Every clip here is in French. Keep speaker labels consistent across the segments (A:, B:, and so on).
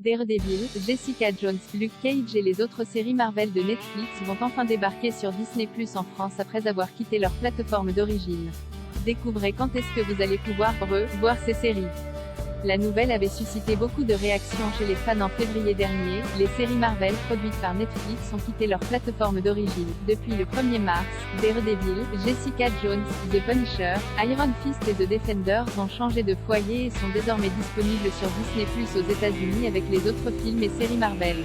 A: Daredevil, Jessica Jones, Luke Cage et les autres séries Marvel de Netflix vont enfin débarquer sur Disney+ en France après avoir quitté leur plateforme d'origine. Découvrez quand est-ce que vous allez pouvoir voir ces séries. La nouvelle avait suscité beaucoup de réactions chez les fans en février dernier. Les séries Marvel produites par Netflix ont quitté leur plateforme d'origine. Depuis le 1er mars, Daredevil, Jessica Jones, The Punisher, Iron Fist et The Defenders ont changé de foyer et sont désormais disponibles sur Disney+ aux États-Unis avec les autres films et séries Marvel.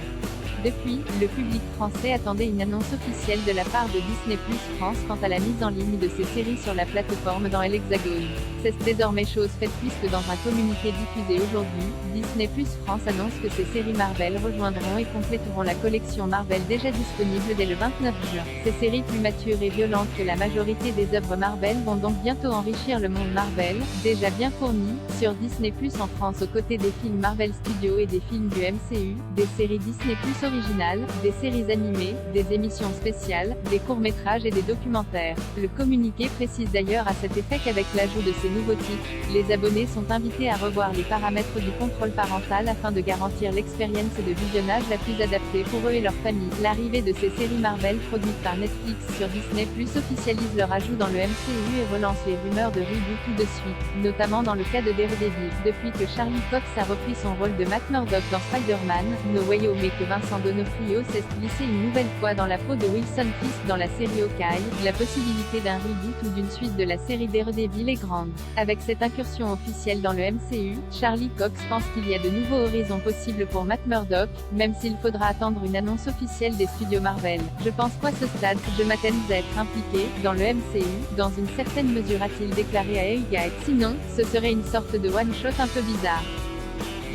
A: Depuis, le public français attendait une annonce officielle de la part de Disney+ France quant à la mise en ligne de ces séries sur la plateforme dans l'Hexagone. C'est désormais chose faite puisque dans un communiqué diffusé aujourd'hui, Disney+ France annonce que ces séries Marvel rejoindront et compléteront la collection Marvel déjà disponible dès le 29 juin. Ces séries plus matures et violentes que la majorité des œuvres Marvel vont donc bientôt enrichir le monde Marvel, déjà bien fourni, sur Disney+ en France aux côtés des films Marvel Studios et des films du MCU, des séries Disney+ originales, des séries animées, des émissions spéciales, des courts-métrages et des documentaires. Le communiqué précise d'ailleurs à cet effet qu'avec l'ajout de ces nouveaux titres, les abonnés sont invités à revoir les paramètres du contrôle parental afin de garantir l'expérience de visionnage la plus adaptée pour eux et leur famille. L'arrivée de ces séries Marvel produites par Netflix sur Disney+ officialise leur ajout dans le MCU et relance les rumeurs de reboot tout de suite, notamment dans le cas de Daredevil. Depuis que Charlie Cox a repris son rôle de Matt Murdock dans Spider-Man No Way Home et que Vincent D'Onofrio s'est glissé une nouvelle fois dans la peau de Wilson Fisk dans la série Hawkeye, la possibilité d'un reboot ou d'une suite de la série Daredevil est grande. Avec cette incursion officielle dans le MCU, Charlie Cox pense qu'il y a de nouveaux horizons possibles pour Matt Murdock, même s'il faudra attendre une annonce officielle des studios Marvel. Je pense qu'à ce stade, je m'attends à être impliqué dans le MCU, dans une certaine mesure, a-t-il déclaré à Hellgate. Sinon, ce serait une sorte de one-shot un peu bizarre.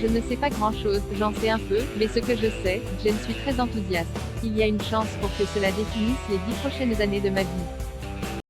A: Je ne sais pas grand-chose, j'en sais un peu, mais ce que je sais, je suis très enthousiaste. Il y a une chance pour que cela définisse les 10 prochaines années de ma vie.